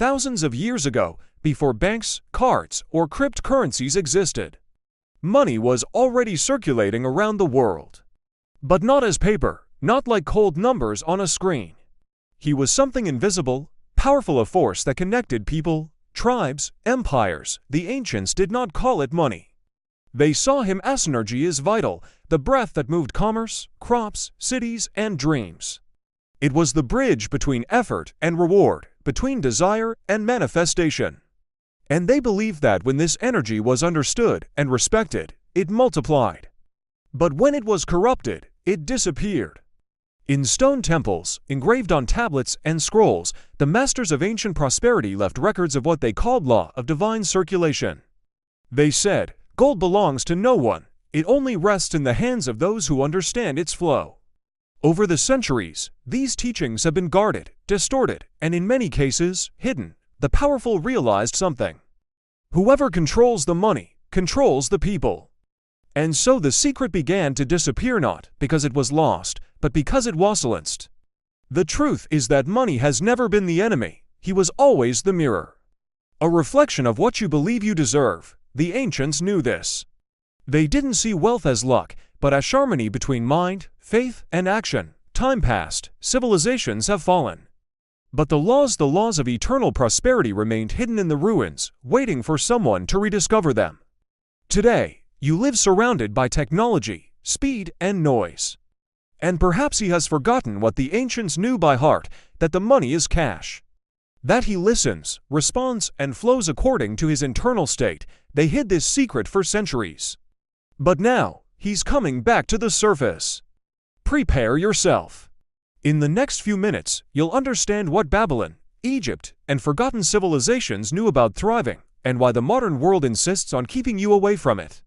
thousands of years ago, before banks, cards, or cryptocurrencies existed. Money was already circulating around the world. But not as paper, not like cold numbers on a screen. He was something invisible, powerful, a force that connected people, tribes, empires. The ancients did not call it money. They saw him as energy is vital, the breath that moved commerce, crops, cities, and dreams. It was the bridge between effort and reward, between desire and manifestation. And they believed that when this energy was understood and respected, it multiplied. But when it was corrupted, it disappeared. In stone temples, engraved on tablets and scrolls, the masters of ancient prosperity left records of what they called law of divine circulation. They said, "Gold belongs to no one, it only rests in the hands of those who understand its flow." Over the centuries, these teachings have been guarded, distorted, and in many cases, hidden. The powerful realized something. Whoever controls the money, controls the people. And so the secret began to disappear, not because it was lost, but because it was silenced. The truth is that money has never been the enemy, he was always the mirror. A reflection of what you believe you deserve. The ancients knew this. They didn't see wealth as luck, but as harmony between mind, faith, and action. Time passed, civilizations have fallen. But the laws of eternal prosperity remained hidden in the ruins, waiting for someone to rediscover them. Today, you live surrounded by technology, speed, and noise. And perhaps he has forgotten what the ancients knew by heart, that the money is cash. That he listens, responds, and flows according to his internal state. They hid this secret for centuries. But now, he's coming back to the surface. Prepare yourself. In the next few minutes, you'll understand what Babylon, Egypt, and forgotten civilizations knew about thriving, and why the modern world insists on keeping you away from it.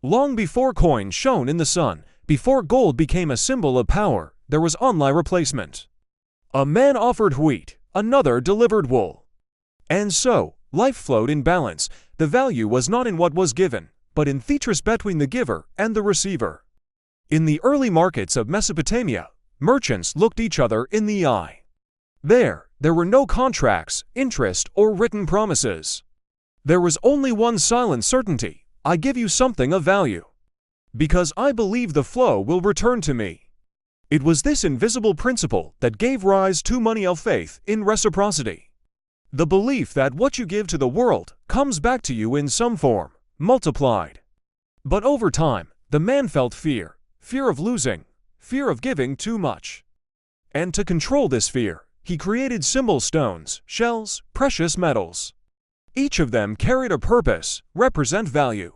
Long before coins shone in the sun, before gold became a symbol of power, there was online replacement. A man offered wheat, another delivered wool. And so, life flowed in balance. The value was not in what was given, but in the trust between the giver and the receiver. In the early markets of Mesopotamia, merchants looked each other in the eye. There were no contracts, interest, or written promises. There was only one silent certainty: I give you something of value. Because I believe the flow will return to me. It was this invisible principle that gave rise to money of faith in reciprocity. The belief that what you give to the world comes back to you in some form, multiplied. But over time, the man felt fear of losing, fear of giving too much. And to control this fear, he created symbol stones, shells, precious metals. Each of them carried a purpose, represent value.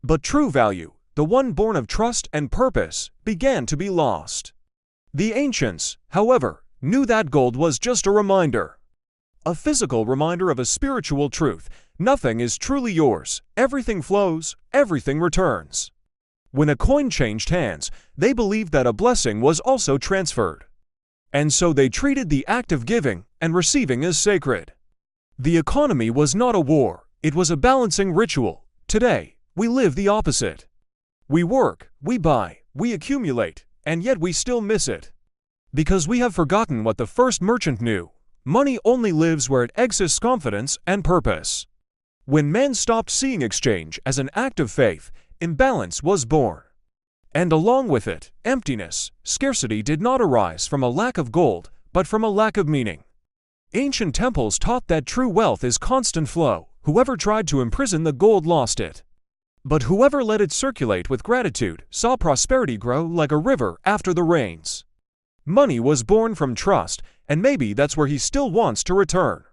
But true value, the one born of trust and purpose, began to be lost. The ancients, however, knew that gold was just a reminder. A physical reminder of a spiritual truth. Nothing is truly yours, everything flows, everything returns. When a coin changed hands, they believed that a blessing was also transferred. And so they treated the act of giving and receiving as sacred. The economy was not a war, it was a balancing ritual. Today, we live the opposite. We work, we buy, we accumulate, and yet we still miss it. Because we have forgotten what the first merchant knew. Money only lives where it exists confidence and purpose. When men stopped seeing exchange as an act of faith, imbalance was born. And along with it, emptiness. Scarcity did not arise from a lack of gold, but from a lack of meaning. Ancient temples taught that true wealth is constant flow. Whoever tried to imprison the gold lost it. But whoever let it circulate with gratitude saw prosperity grow like a river after the rains. Money was born from trust, and maybe that's where he still wants to return.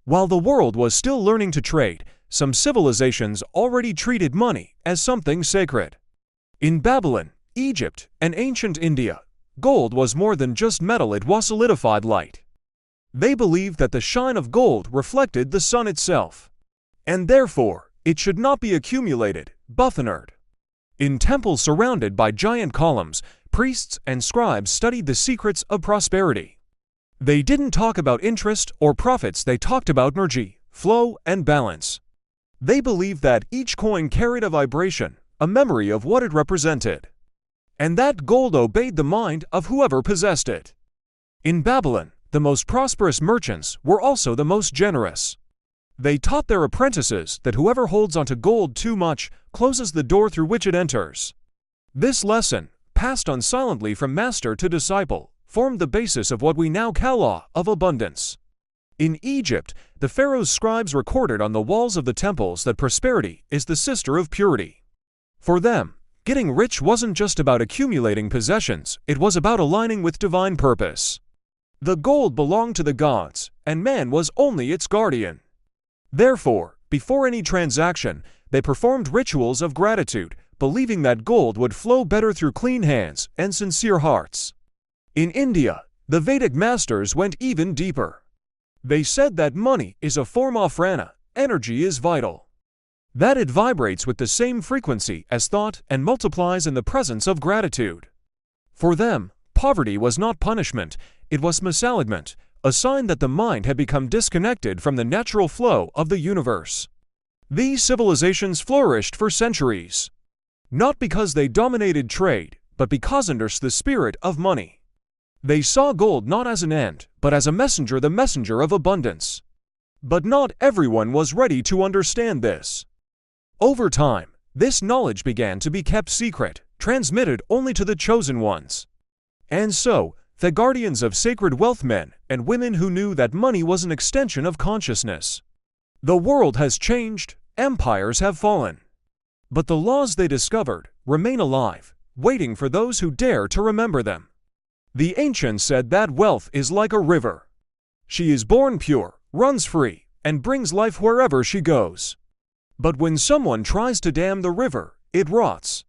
While the world was still learning to trade, some civilizations already treated money as something sacred. In Babylon, Egypt, and ancient India, gold was more than just metal, it was solidified light. They believed that the shine of gold reflected the sun itself, and therefore, it should not be accumulated, buffeted. In temples surrounded by giant columns, priests and scribes studied the secrets of prosperity. They didn't talk about interest or profits, they talked about energy, flow, and balance. They believed that each coin carried a vibration, a memory of what it represented. And that gold obeyed the mind of whoever possessed it. In Babylon, the most prosperous merchants were also the most generous. They taught their apprentices that whoever holds onto gold too much closes the door through which it enters. This lesson, passed on silently from master to disciple, formed the basis of what we now call law of abundance. In Egypt, the pharaoh's scribes recorded on the walls of the temples that prosperity is the sister of purity. For them, getting rich wasn't just about accumulating possessions, it was about aligning with divine purpose. The gold belonged to the gods, and man was only its guardian. Therefore, before any transaction, they performed rituals of gratitude, believing that gold would flow better through clean hands and sincere hearts. In India, the Vedic masters went even deeper. They said that money is a form of prana, energy is vital. That it vibrates with the same frequency as thought and multiplies in the presence of gratitude. For them, poverty was not punishment, it was misalignment, a sign that the mind had become disconnected from the natural flow of the universe. These civilizations flourished for centuries. Not because they dominated trade, but because understood the spirit of money. They saw gold not as an end, but as a messenger, the messenger of abundance. But not everyone was ready to understand this. Over time, this knowledge began to be kept secret, transmitted only to the chosen ones. And so, the guardians of sacred wealth, men and women who knew that money was an extension of consciousness. The world has changed, empires have fallen. But the laws they discovered remain alive, waiting for those who dare to remember them. The ancients said that wealth is like a river. She is born pure, runs free, and brings life wherever she goes. But when someone tries to dam the river, it rots.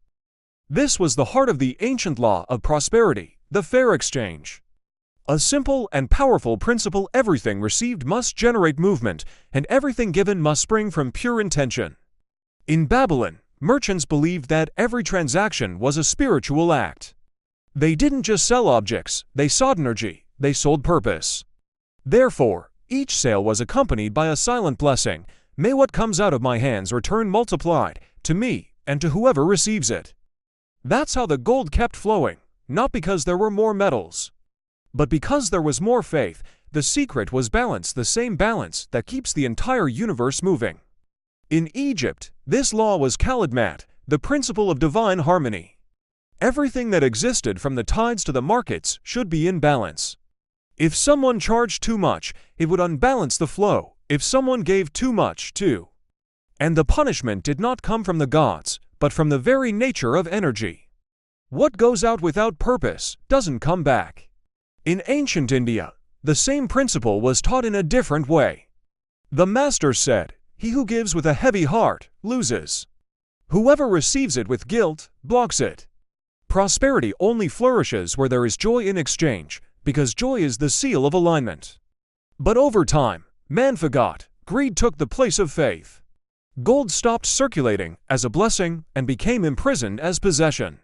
This was the heart of the ancient law of prosperity, the fair exchange. A simple and powerful principle: everything received must generate movement, and everything given must spring from pure intention. In Babylon, merchants believed that every transaction was a spiritual act. They didn't just sell objects, they sold energy, they sold purpose. Therefore, each sale was accompanied by a silent blessing: may what comes out of my hands return multiplied, to me, and to whoever receives it. That's how the gold kept flowing, not because there were more metals, but because there was more faith. The secret was balance, the same balance that keeps the entire universe moving. In Egypt, this law was Kalimat, the principle of divine harmony. Everything that existed from the tides to the markets should be in balance. If someone charged too much, it would unbalance the flow, if someone gave too much too. And the punishment did not come from the gods, but from the very nature of energy. What goes out without purpose doesn't come back. In ancient India, the same principle was taught in a different way. The master said, "He who gives with a heavy heart loses. Whoever receives it with guilt blocks it." Prosperity only flourishes where there is joy in exchange, because joy is the seal of alignment. But over time, man forgot, greed took the place of faith. Gold stopped circulating as a blessing and became imprisoned as possession.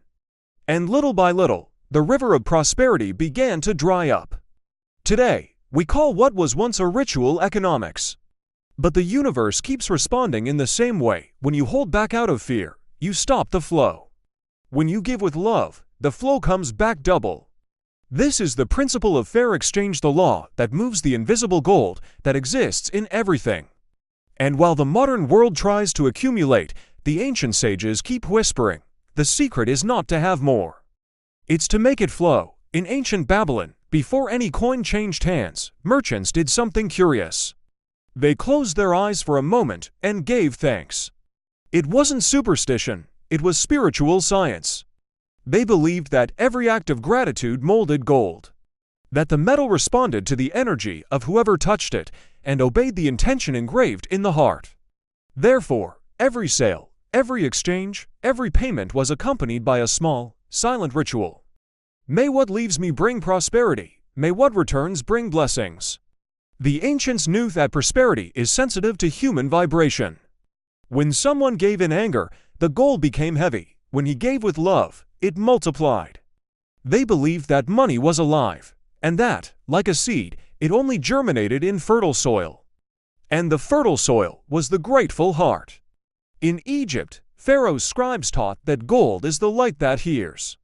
And little by little, the river of prosperity began to dry up. Today, we call what was once a ritual economics. But the universe keeps responding in the same way. When you hold back out of fear, you stop the flow. When you give with love, the flow comes back double. This is the principle of fair exchange, the law that moves the invisible gold that exists in everything. And while the modern world tries to accumulate, the ancient sages keep whispering, the secret is not to have more. It's to make it flow. In ancient Babylon, before any coin changed hands, merchants did something curious. They closed their eyes for a moment and gave thanks. It wasn't superstition. It was spiritual science. They believed that every act of gratitude molded gold, that the metal responded to the energy of whoever touched it and obeyed the intention engraved in the heart. Therefore, every sale, every exchange, every payment was accompanied by a small, silent ritual. May what leaves me bring prosperity, may what returns bring blessings. The ancients knew that prosperity is sensitive to human vibration. When someone gave in anger, the gold became heavy. When he gave with love, it multiplied. They believed that money was alive, and that, like a seed, it only germinated in fertile soil. And the fertile soil was the grateful heart. In Egypt, Pharaoh's scribes taught that gold is the light that hears.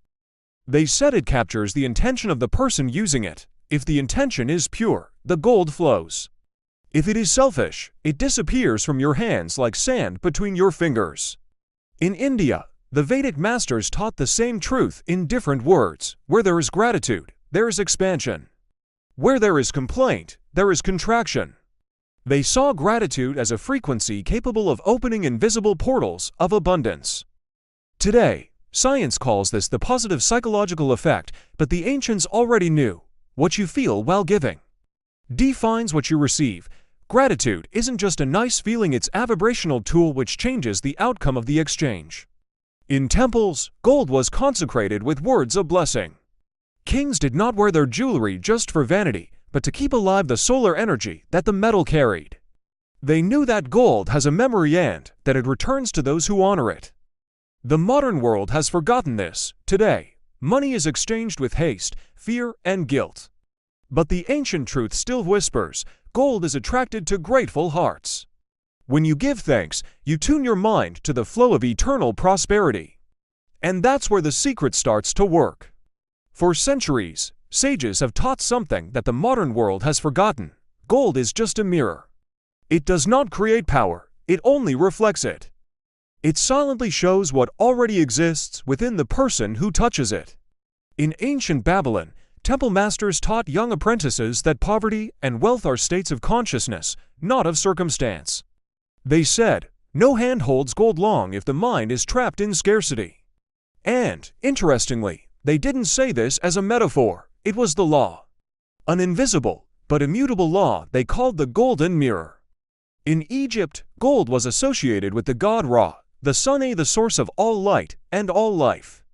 They said it captures the intention of the person using it, If the intention is pure, the gold flows. If it is selfish, it disappears from your hands like sand between your fingers. In India, the Vedic masters taught the same truth in different words. Where there is gratitude, there is expansion. Where there is complaint, there is contraction. They saw gratitude as a frequency capable of opening invisible portals of abundance. Today, science calls this the positive psychological effect, but the ancients already knew what you feel while giving defines what you receive. Gratitude isn't just a nice feeling, it's a vibrational tool which changes the outcome of the exchange. In temples, gold was consecrated with words of blessing. Kings did not wear their jewelry just for vanity, but to keep alive the solar energy that the metal carried. They knew that gold has a memory and that it returns to those who honor it. The modern world has forgotten this. Today, money is exchanged with haste, fear, and guilt. But the ancient truth still whispers, gold is attracted to grateful hearts. When you give thanks, you tune your mind to the flow of eternal prosperity. And that's where the secret starts to work. For centuries, sages have taught something that the modern world has forgotten. Gold is just a mirror. It does not create power, it only reflects it. It silently shows what already exists within the person who touches it. In ancient Babylon, temple masters taught young apprentices that poverty and wealth are states of consciousness, not of circumstance. They said, no hand holds gold long if the mind is trapped in scarcity. And, interestingly, they didn't say this as a metaphor, it was the law. An invisible, but immutable law they called the golden mirror. In Egypt, gold was associated with the god Ra, the sun, the source of all light and all life.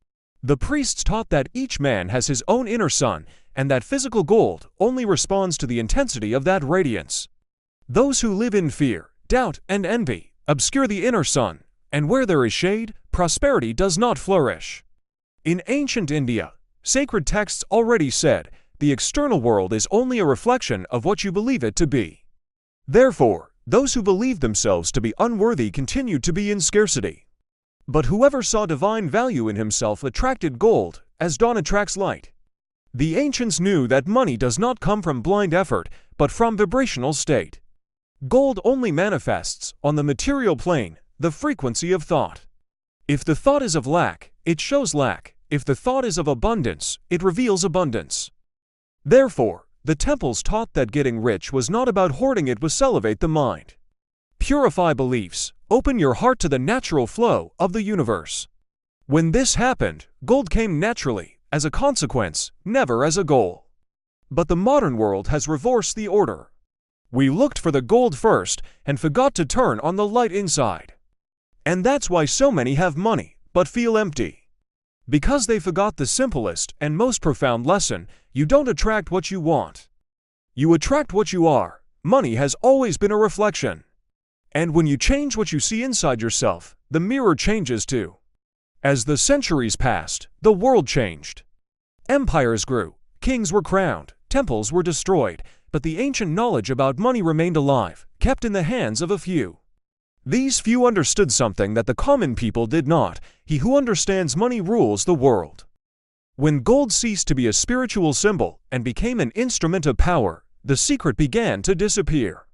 The priests taught that each man has his own inner sun, and that physical gold only responds to the intensity of that radiance. Those who live in fear, doubt, and envy obscure the inner sun, and where there is shade, prosperity does not flourish. In ancient India, sacred texts already said, the external world is only a reflection of what you believe it to be. Therefore, those who believed themselves to be unworthy continued to be in scarcity. But whoever saw divine value in himself attracted gold, as dawn attracts light. The ancients knew that money does not come from blind effort, but from vibrational state. Gold only manifests on the material plane, the frequency of thought. If the thought is of lack, it shows lack. If the thought is of abundance, it reveals abundance. Therefore, the temples taught that getting rich was not about hoarding, it was elevate the mind. Purify beliefs, open your heart to the natural flow of the universe. When this happened, gold came naturally, as a consequence, never as a goal. But the modern world has reversed the order. We looked for the gold first and forgot to turn on the light inside. And that's why so many have money, but feel empty. Because they forgot the simplest and most profound lesson, you don't attract what you want. You attract what you are. Money has always been a reflection. And when you change what you see inside yourself, the mirror changes too. As the centuries passed, the world changed. Empires grew, kings were crowned, temples were destroyed, but the ancient knowledge about money remained alive, kept in the hands of a few. These few understood something that the common people did not. He who understands money rules the world. When gold ceased to be a spiritual symbol and became an instrument of power, the secret began to disappear.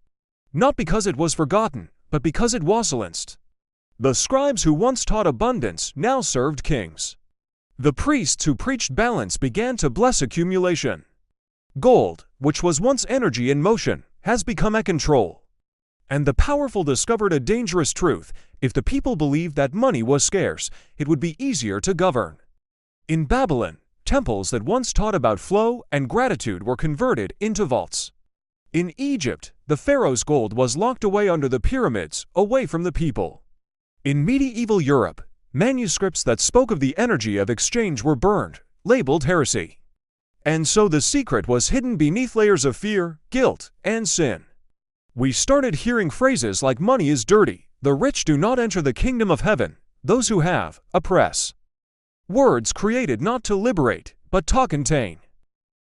Not because it was forgotten, but because it was silenced. The scribes who once taught abundance now served kings. The priests who preached balance began to bless accumulation. Gold, which was once energy in motion, has become a control. And the powerful discovered a dangerous truth: if the people believed that money was scarce, it would be easier to govern. In Babylon, temples that once taught about flow and gratitude were converted into vaults. In Egypt, the pharaoh's gold was locked away under the pyramids, away from the people. In medieval Europe, manuscripts that spoke of the energy of exchange were burned, labeled heresy. And so the secret was hidden beneath layers of fear, guilt, and sin. We started hearing phrases like money is dirty, the rich do not enter the kingdom of heaven, those who have, oppress. Words created not to liberate, but to contain.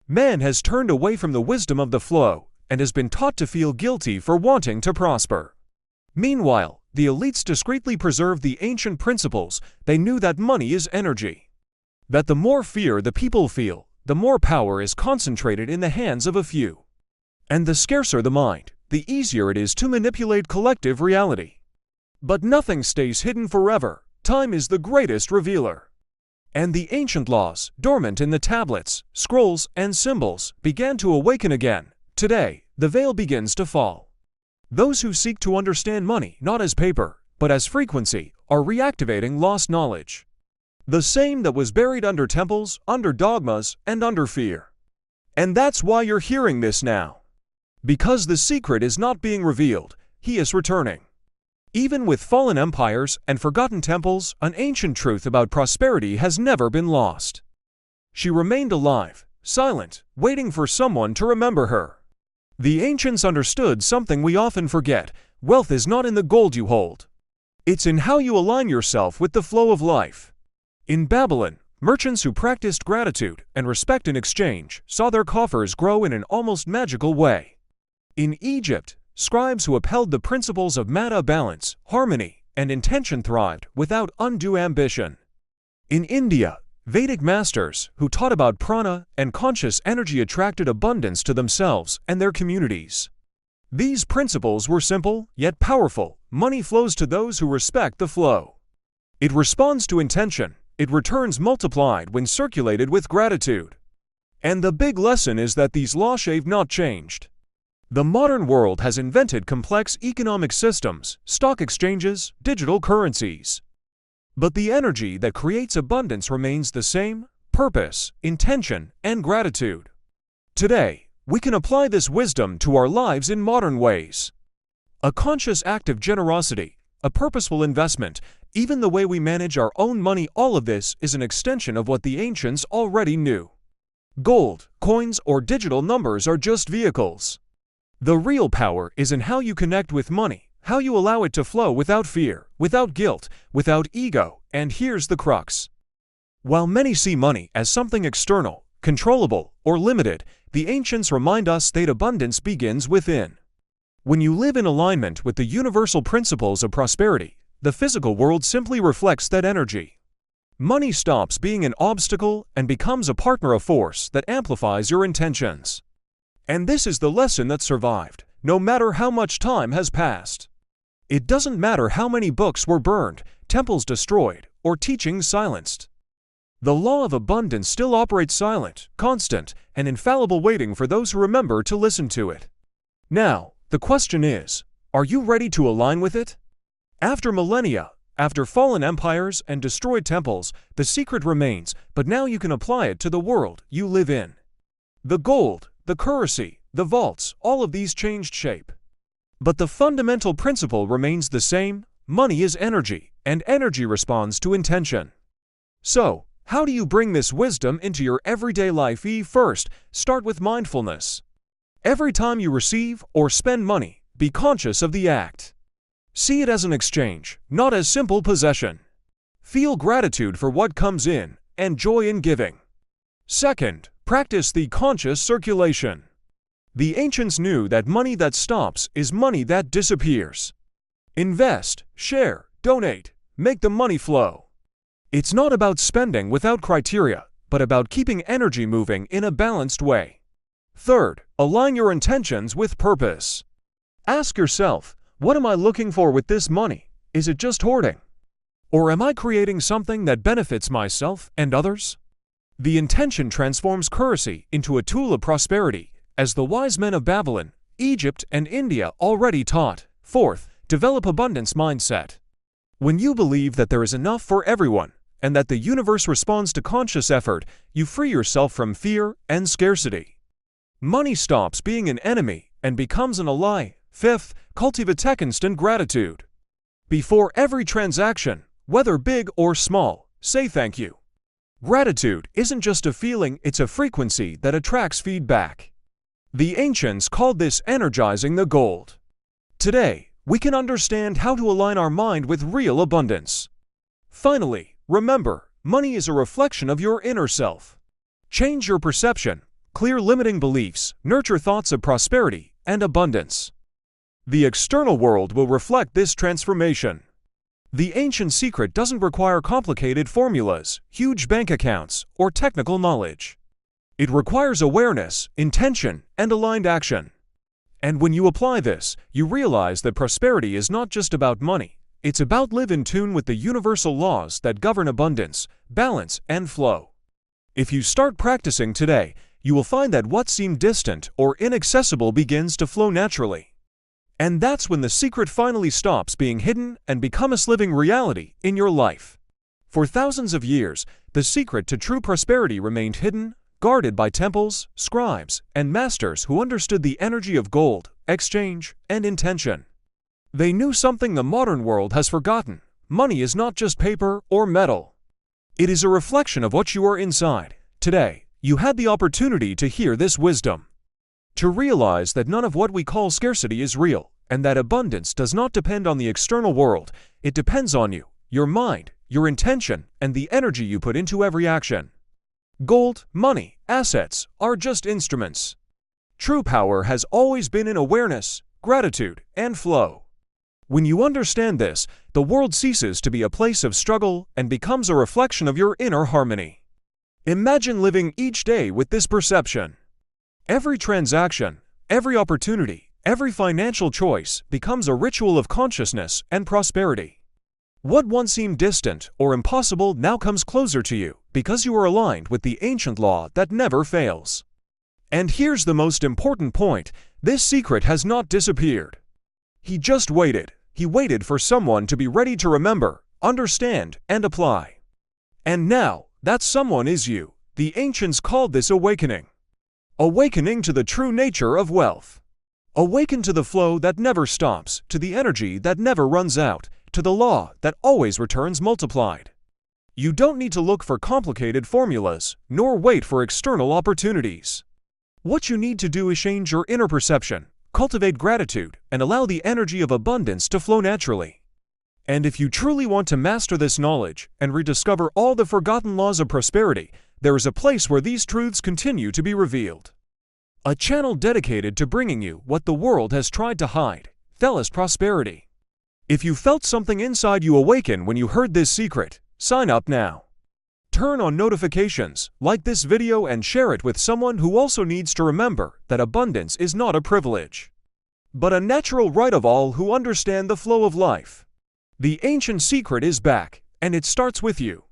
Man has turned away from the wisdom of the flow, and has been taught to feel guilty for wanting to prosper. Meanwhile, the elites discreetly preserved the ancient principles. They knew that money is energy. That the more fear the people feel, the more power is concentrated in the hands of a few. And the scarcer the mind, the easier it is to manipulate collective reality. But nothing stays hidden forever. Time is the greatest revealer. And the ancient laws, dormant in the tablets, scrolls, and symbols, began to awaken again. Today, the veil begins to fall. Those who seek to understand money not as paper, but as frequency, are reactivating lost knowledge. The same that was buried under temples, under dogmas, and under fear. And that's why you're hearing this now. Because the secret is not being revealed, he is returning. Even with fallen empires and forgotten temples, an ancient truth about prosperity has never been lost. She remained alive, silent, waiting for someone to remember her. The ancients understood something we often forget: wealth is not in the gold you hold. It's in how you align yourself with the flow of life. In Babylon, merchants who practiced gratitude and respect in exchange saw their coffers grow in an almost magical way. In Egypt, scribes who upheld the principles of matter, balance, harmony, and intention thrived without undue ambition. In India, Vedic masters who taught about prana and conscious energy attracted abundance to themselves and their communities. These principles were simple, yet powerful. Money flows to those who respect the flow. It responds to intention. It returns multiplied when circulated with gratitude. And the big lesson is that these laws have not changed. The modern world has invented complex economic systems, stock exchanges, digital currencies. But the energy that creates abundance remains the same: purpose, intention, and gratitude. Today, we can apply this wisdom to our lives in modern ways. A conscious act of generosity, a purposeful investment, even the way we manage our own money, all of this is an extension of what the ancients already knew. Gold, coins, or digital numbers are just vehicles. The real power is in how you connect with money, how you allow it to flow without fear, without guilt, without ego, and here's the crux. While many see money as something external, controllable, or limited, the ancients remind us that abundance begins within. When you live in alignment with the universal principles of prosperity, the physical world simply reflects that energy. Money stops being an obstacle and becomes a partner, of force that amplifies your intentions. And this is the lesson that survived, no matter how much time has passed. It doesn't matter how many books were burned, temples destroyed, or teachings silenced. The law of abundance still operates silent, constant, and infallible, waiting for those who remember to listen to it. Now, the question is, are you ready to align with it? After millennia, after fallen empires and destroyed temples, the secret remains, but now you can apply it to the world you live in. The gold, the currency, the vaults, all of these changed shape. But the fundamental principle remains the same: money is energy, and energy responds to intention. So, how do you bring this wisdom into your everyday life? First, start with mindfulness. Every time you receive or spend money, be conscious of the act. See it as an exchange, not as simple possession. Feel gratitude for what comes in, and joy in giving. Second, practice the conscious circulation. The ancients knew that money that stops is money that disappears. Invest, share, donate, make the money flow. It's not about spending without criteria, but about keeping energy moving in a balanced way. Third, align your intentions with purpose. Ask yourself, what am I looking for with this money? Is it just hoarding? Or am I creating something that benefits myself and others? The intention transforms currency into a tool of prosperity, as the wise men of Babylon, Egypt, and India already taught. Fourth, develop abundance mindset. When you believe that there is enough for everyone, and that the universe responds to conscious effort, you free yourself from fear and scarcity. Money stops being an enemy and becomes an ally. Fifth, cultivate constant gratitude. Before every transaction, whether big or small, say thank you. Gratitude isn't just a feeling, it's a frequency that attracts feedback. The ancients called this energizing the gold. Today, we can understand how to align our mind with real abundance. Finally, remember, money is a reflection of your inner self. Change your perception, clear limiting beliefs, nurture thoughts of prosperity and abundance. The external world will reflect this transformation. The ancient secret doesn't require complicated formulas, huge bank accounts, or technical knowledge. It requires awareness, intention, and aligned action. And when you apply this, you realize that prosperity is not just about money. It's about living in tune with the universal laws that govern abundance, balance, and flow. If you start practicing today, you will find that what seemed distant or inaccessible begins to flow naturally. And that's when the secret finally stops being hidden and becomes a living reality in your life. For thousands of years, the secret to true prosperity remained hidden, guarded by temples, scribes, and masters who understood the energy of gold, exchange, and intention. They knew something the modern world has forgotten. Money is not just paper or metal. It is a reflection of what you are inside. Today, you had the opportunity to hear this wisdom. To realize that none of what we call scarcity is real, and that abundance does not depend on the external world. It depends on you, your mind, your intention, and the energy you put into every action. Gold, money, assets are just instruments. True power has always been in awareness, gratitude, and flow. When you understand this, the world ceases to be a place of struggle and becomes a reflection of your inner harmony. Imagine living each day with this perception. Every transaction, every opportunity, every financial choice becomes a ritual of consciousness and prosperity. What once seemed distant or impossible now comes closer to you because you are aligned with the ancient law that never fails. And here's the most important point: this secret has not disappeared. He just waited. He waited for someone to be ready to remember, understand, and apply. And now, that someone is you. The ancients called this awakening. Awakening to the true nature of wealth. Awaken to the flow that never stops, to the energy that never runs out, to the law that always returns multiplied. You don't need to look for complicated formulas, nor wait for external opportunities. What you need to do is change your inner perception, cultivate gratitude, and allow the energy of abundance to flow naturally. And if you truly want to master this knowledge and rediscover all the forgotten laws of prosperity, there is a place where these truths continue to be revealed. A channel dedicated to bringing you what the world has tried to hide: Thelos Prosperity. If you felt something inside you awaken when you heard this secret, sign up now. Turn on notifications, like this video, and share it with someone who also needs to remember that abundance is not a privilege, but a natural right of all who understand the flow of life. The ancient secret is back, and it starts with you.